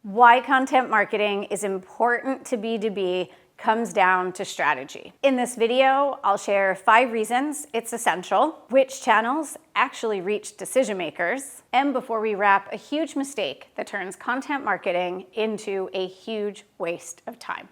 Why content marketing is important to B2B comes down to strategy. In this video, I'll share 5 reasons it's essential, which channels actually reach decision makers, and before we wrap, a huge mistake that turns content marketing into a huge waste of time.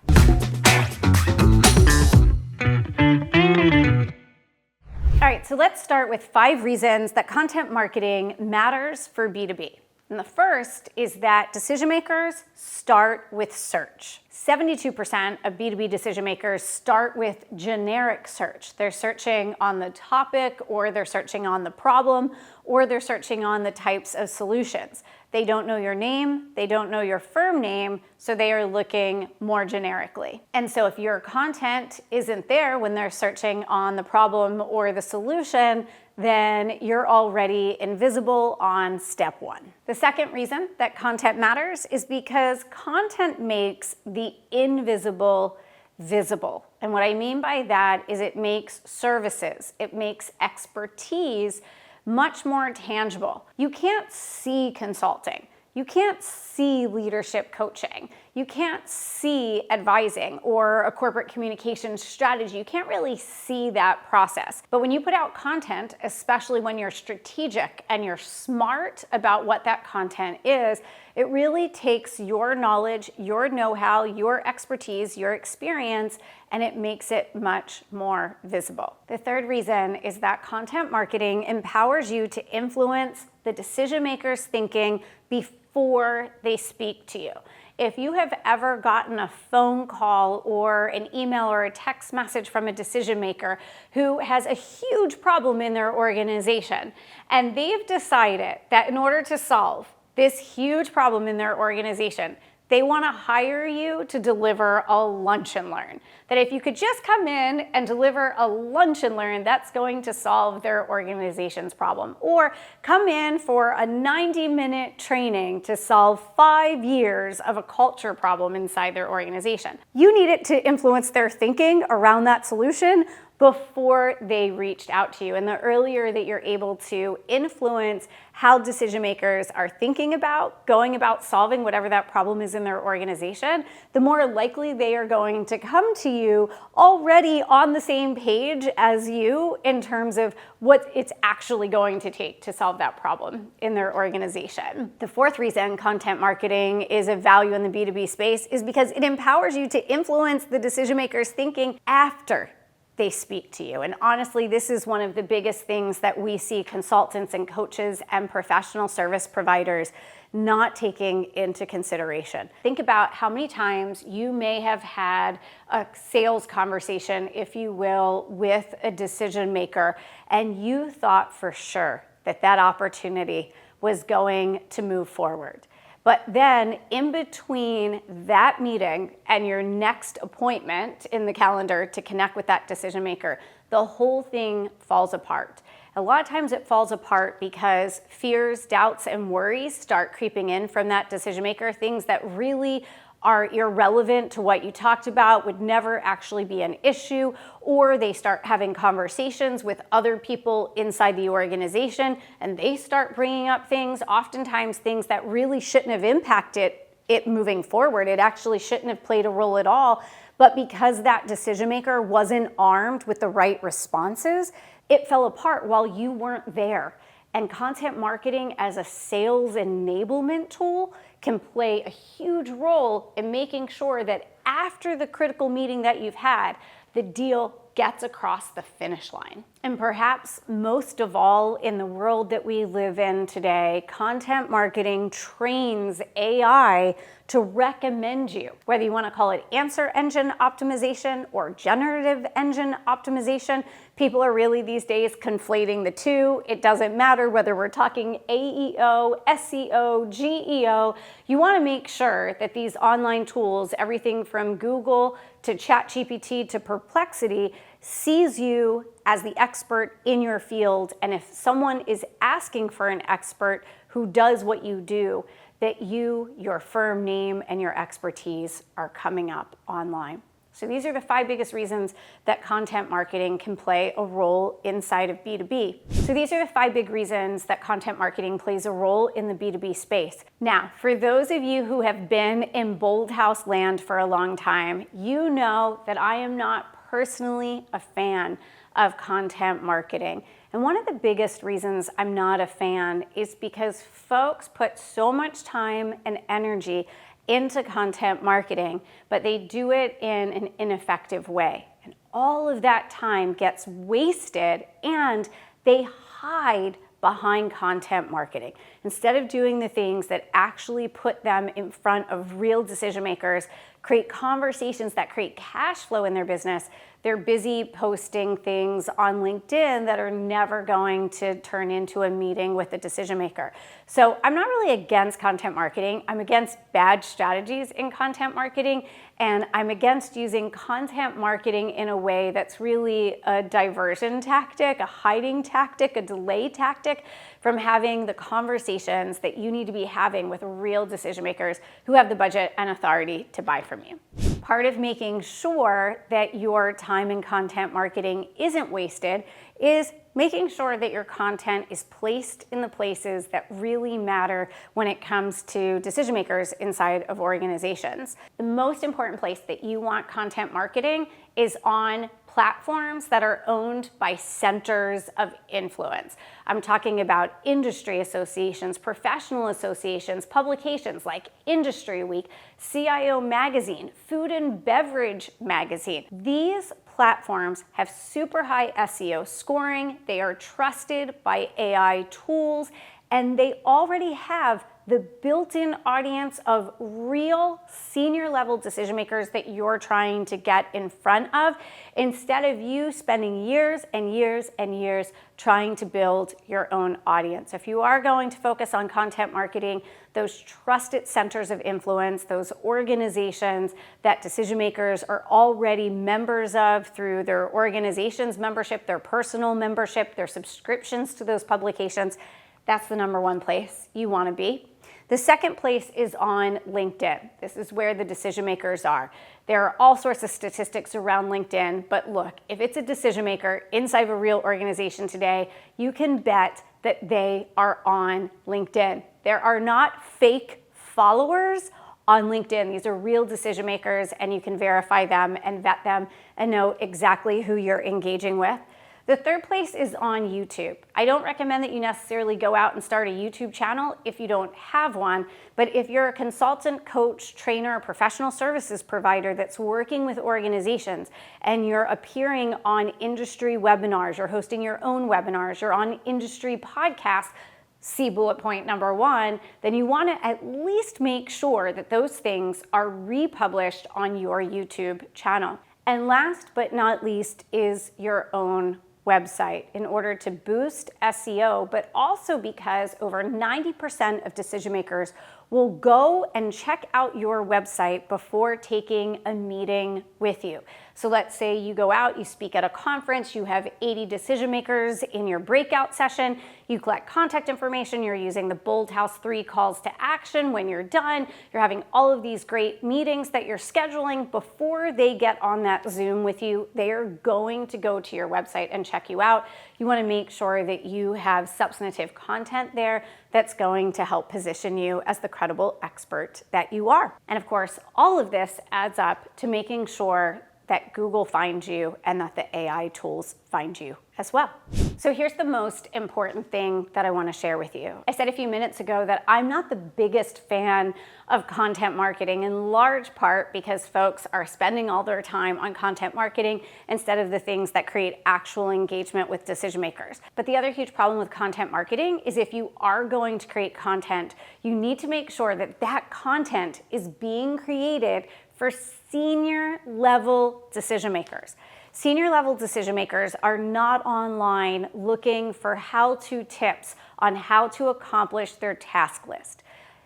All right, so let's start with 5 reasons that content marketing matters for B2B. And the first is that decision makers start with search. 72% of B2B decision makers start with generic search. They're searching on the topic, or they're searching on the problem, or they're searching on the types of solutions. They don't know your name, they don't know your firm name, so they are looking more generically. And so if your content isn't there when they're searching on the problem or the solution, then you're already invisible on step 1. The second reason that content matters is because content makes the invisible visible. And what I mean by that is it makes services, it makes expertise much more tangible. You can't see consulting. You can't see leadership coaching. You can't see advising or a corporate communications strategy. You can't really see that process. But when you put out content, especially when you're strategic and you're smart about what that content is, it really takes your knowledge, your know-how, your expertise, your experience, and it makes it much more visible. The third reason is that content marketing empowers you to influence the decision maker's thinking before they speak to you. If you have ever gotten a phone call or an email or a text message from a decision maker who has a huge problem in their organization, and they've decided that in order to solve this huge problem in their organization, they want to hire you to deliver a lunch and learn. That if you could just come in and deliver a lunch and learn, that's going to solve their organization's problem. Or come in for a 90-minute training to solve 5 years of a culture problem inside their organization. You need it to influence their thinking around that solution before they reached out to you. And the earlier that you're able to influence how decision makers are thinking about, going about solving whatever that problem is in their organization, the more likely they are going to come to you already on the same page as you in terms of what it's actually going to take to solve that problem in their organization. The fourth reason content marketing is of value in the B2B space is because it empowers you to influence the decision maker's thinking after they speak to you. And honestly, this is one of the biggest things that we see consultants and coaches and professional service providers not taking into consideration. Think about how many times you may have had a sales conversation, if you will, with a decision maker, and you thought for sure that that opportunity was going to move forward. But then in between that meeting and your next appointment in the calendar to connect with that decision maker, the whole thing falls apart. A lot of times it falls apart because fears, doubts, and worries start creeping in from that decision maker, things that really are irrelevant to what you talked about, would never actually be an issue, or they start having conversations with other people inside the organization and they start bringing up things, oftentimes things that really shouldn't have impacted it moving forward. It actually shouldn't have played a role at all, but because that decision maker wasn't armed with the right responses, it fell apart while you weren't there. And content marketing as a sales enablement tool can play a huge role in making sure that after the critical meeting that you've had, the deal gets across the finish line. And perhaps most of all in the world that we live in today, content marketing trains AI to recommend you, whether you want to call it answer engine optimization or generative engine optimization. People are really these days conflating the two. It doesn't matter whether we're talking AEO, SEO, GEO. You want to make sure that these online tools, everything from Google to ChatGPT to Perplexity, sees you as the expert in your field. And if someone is asking for an expert who does what you do, that you, your firm name, and your expertise are coming up online. So these are the 5 biggest reasons that content marketing can play a role inside of B2B. So these are the 5 big reasons that content marketing plays a role in the B2B space. Now, for those of you who have been in Bold House land for a long time, you know that I am not personally a fan of content marketing. And one of the biggest reasons I'm not a fan is because folks put so much time and energy into content marketing, but they do it in an ineffective way. And all of that time gets wasted and they hide behind content marketing. Instead of doing the things that actually put them in front of real decision makers, create conversations that create cash flow in their business, they're busy posting things on LinkedIn that are never going to turn into a meeting with a decision maker. So I'm not really against content marketing. I'm against bad strategies in content marketing, and I'm against using content marketing in a way that's really a diversion tactic, a hiding tactic, a delay tactic from having the conversations that you need to be having with real decision makers who have the budget and authority to buy from you. Part of making sure that your time in content marketing isn't wasted is making sure that your content is placed in the places that really matter when it comes to decision makers inside of organizations. The most important place that you want content marketing is on platforms that are owned by centers of influence. I'm talking about industry associations, professional associations, publications like Industry Week, CIO Magazine, Food and Beverage Magazine. These platforms have super high SEO scoring, they are trusted by AI tools, and they already have the built-in audience of real senior level decision makers that you're trying to get in front of, instead of you spending years and years and years trying to build your own audience. If you are going to focus on content marketing, those trusted centers of influence, those organizations that decision makers are already members of through their organization's membership, their personal membership, their subscriptions to those publications, that's the number one place you want to be. The second place is on LinkedIn. This is where the decision makers are. There are all sorts of statistics around LinkedIn, but look, if it's a decision maker inside of a real organization today, you can bet that they are on LinkedIn. There are not fake followers on LinkedIn. These are real decision makers, and you can verify them and vet them and know exactly who you're engaging with. The third place is on YouTube. I don't recommend that you necessarily go out and start a YouTube channel if you don't have one, but if you're a consultant, coach, trainer, or professional services provider that's working with organizations and you're appearing on industry webinars, you're hosting your own webinars, you're on industry podcasts, see bullet point number 1, then you want to at least make sure that those things are republished on your YouTube channel. And last but not least is your own website in order to boost SEO, but also because over 90% of decision makers will go and check out your website before taking a meeting with you. So let's say you go out, you speak at a conference, you have 80 decision makers in your breakout session, you collect contact information, you're using the Bold House 3 calls to action. When you're done, you're having all of these great meetings that you're scheduling. Before they get on that Zoom with you, they are going to go to your website and check you out. You want to make sure that you have substantive content there that's going to help position you as the credible expert that you are. And of course, all of this adds up to making sure that Google finds you and that the AI tools find you as well. So here's the most important thing that I want to share with you. I said a few minutes ago that I'm not the biggest fan of content marketing, in large part because folks are spending all their time on content marketing instead of the things that create actual engagement with decision makers. But the other huge problem with content marketing is if you are going to create content, you need to make sure that that content is being created for senior level decision makers. Senior level decision makers are not online looking for how-to tips on how to accomplish their task list.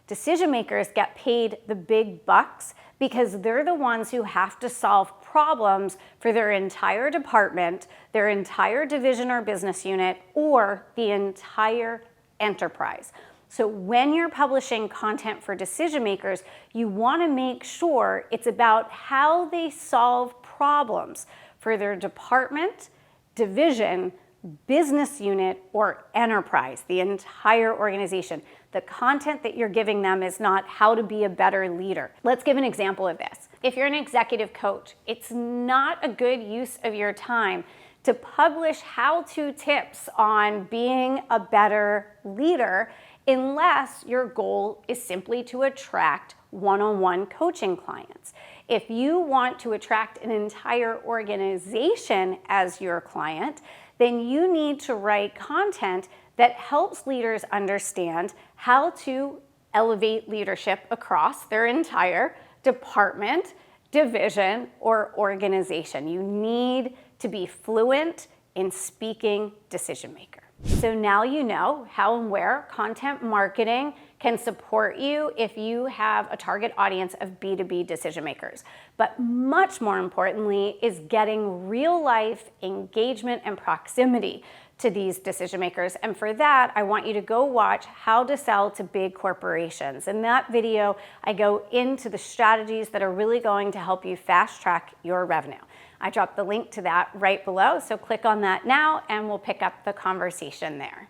Decision makers get paid the big bucks because they're the ones who have to solve problems for their entire department, their entire division or business unit, or the entire enterprise. So when you're publishing content for decision makers, you want to make sure it's about how they solve problems for their department, division, business unit, or enterprise, the entire organization. The content that you're giving them is not how to be a better leader. Let's give an example of this. If you're an executive coach, it's not a good use of your time to publish how-to tips on being a better leader unless your goal is simply to attract one-on-one coaching clients. If you want to attract an entire organization as your client, then you need to write content that helps leaders understand how to elevate leadership across their entire department, division, or organization. You need to be fluent in speaking decision maker. So now you know how and where content marketing can support you if you have a target audience of B2B decision makers. But much more importantly is getting real life engagement and proximity to these decision makers. And for that, I want you to go watch How to Sell to Big Corporations. In that video, I go into the strategies that are really going to help you fast track your revenue. I dropped the link to that right below, so click on that now and we'll pick up the conversation there.